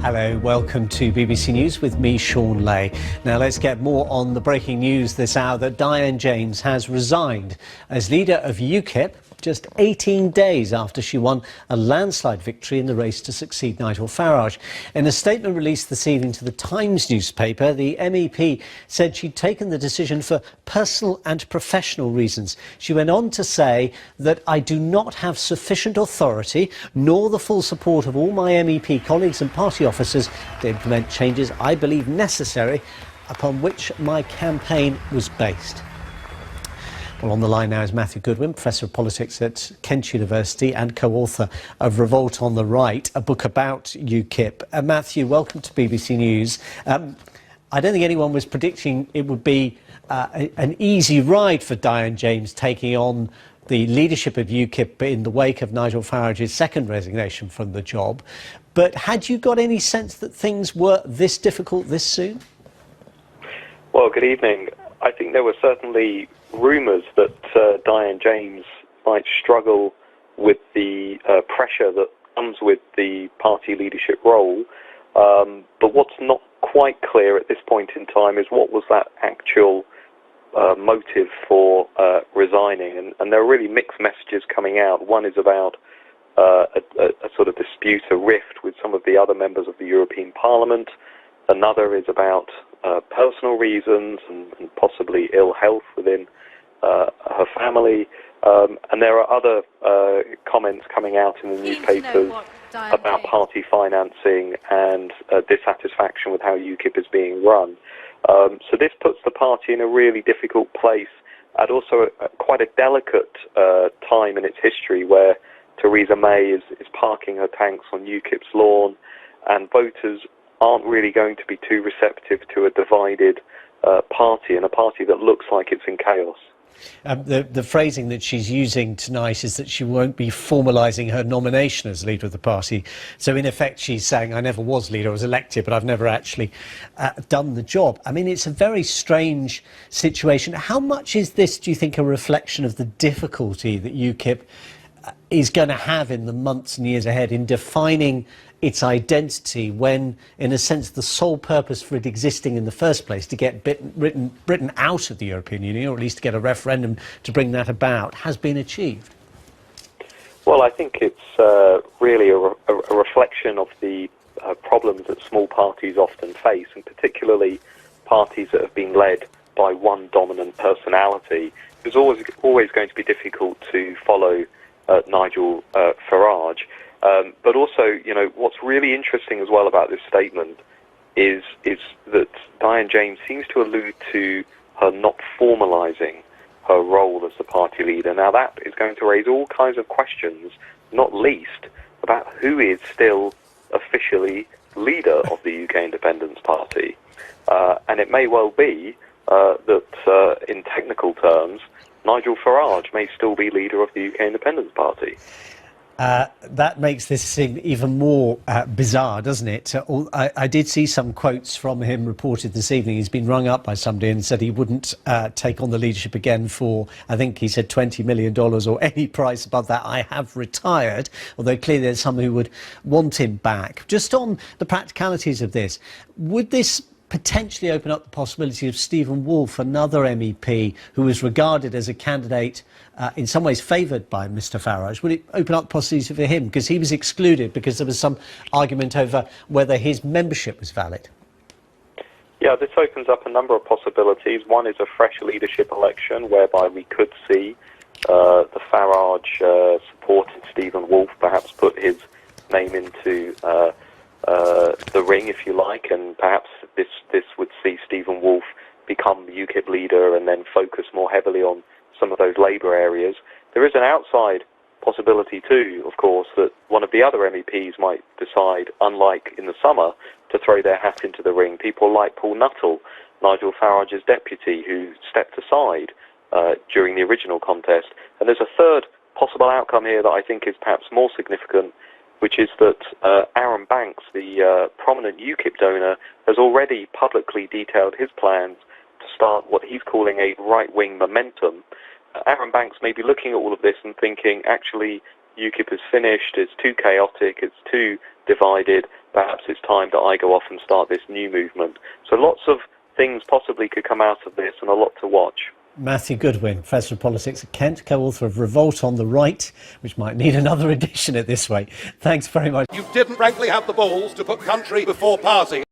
Hello, welcome to BBC News with me, Sean Lay. Now let's get more on the breaking news this hour that Diane James has resigned as leader of UKIP just 18 days after she won a landslide victory in the race to succeed Nigel Farage. In a statement released this evening to the Times newspaper, the MEP said she'd taken the decision for personal and professional reasons. She went on to say that I do not have sufficient authority nor the full support of all my MEP colleagues and party officers to implement changes I believe necessary, upon which my campaign was based. Well, on the line now is Matthew Goodwin, Professor of Politics at Kent University and co-author of Revolt on the Right, a book about UKIP. Matthew, welcome to BBC News. I don't think anyone was predicting it would be an easy ride for Diane James taking on the leadership of UKIP in the wake of Nigel Farage's second resignation from the job. But had you got any sense that things were this difficult this soon? Well, good evening. I think there were certainly rumours that Diane James might struggle with the pressure that comes with the party leadership role. But what's not quite clear at this point in time is what was that actual motive for resigning. And there are really mixed messages coming out. One is about a sort of dispute, a rift with some of the other members of the European Parliament. Another is about personal reasons and possibly ill health within her family. And there are other comments coming out in the newspapers about party financing and dissatisfaction with how UKIP is being run. So this puts the party in a really difficult place at also quite a delicate time in its history, where Theresa May is parking her tanks on UKIP's lawn, and voters aren't really going to be too receptive to a divided party, and a party that looks like it's in chaos. The phrasing that she's using tonight is that she won't be formalising her nomination as leader of the party. So in effect, she's saying, I never was leader, I was elected, but I've never actually done the job. I mean, it's a very strange situation. How much is this, do you think, a reflection of the difficulty that UKIP is going to have in the months and years ahead in defining its identity, when, in a sense, the sole purpose for it existing in the first place, to get Britain out of the European Union, or at least to get a referendum to bring that about, has been achieved? Well, I think it's really a reflection of the problems that small parties often face, and particularly parties that have been led by one dominant personality. It's always going to be difficult to follow Nigel Farage. But also, you know, what's really interesting as well about this statement is that Diane James seems to allude to her not formalising her role as the party leader. Now, that is going to raise all kinds of questions, not least about who is still officially leader of the UK Independence Party. And it may well be that, in technical terms, Nigel Farage may still be leader of the UK Independence Party. That makes this seem even more bizarre, doesn't it? I did see some quotes from him reported this evening. He's been rung up by somebody and said he wouldn't take on the leadership again for, I think he said $20 million or any price above that. I have retired, although clearly there's some who would want him back. Just on the practicalities of this, would this potentially open up the possibility of Stephen Wolfe, another MEP who is regarded as a candidate in some ways favoured by Mr Farage? Would it open up the possibility for him? Because he was excluded because there was some argument over whether his membership was valid. Yeah, this opens up a number of possibilities. One is a fresh leadership election whereby we could see the Farage supported Stephen Wolfe perhaps put his name into the ring, if you like, and perhaps this would see Stephen Wolfe become the UKIP leader and then focus more heavily on some of those Labour areas. There is an outside possibility too, of course, that one of the other MEPs might decide, unlike in the summer, to throw their hat into the ring. People like Paul Nuttall, Nigel Farage's deputy, who stepped aside during the original contest. And there's a third possible outcome here that I think is perhaps more significant, which is that Aaron Banks, the prominent UKIP donor, has already publicly detailed his plans to start what he's calling a right-wing momentum. Aaron Banks may be looking at all of this and thinking, actually, UKIP is finished, it's too chaotic, it's too divided, perhaps it's time that I go off and start this new movement. So lots of things possibly could come out of this, and a lot to watch. Matthew Goodwin, Professor of Politics at Kent, co-author of Revolt on the Right, which might need another edition at this rate. Thanks very much. You didn't frankly have the balls to put country before party.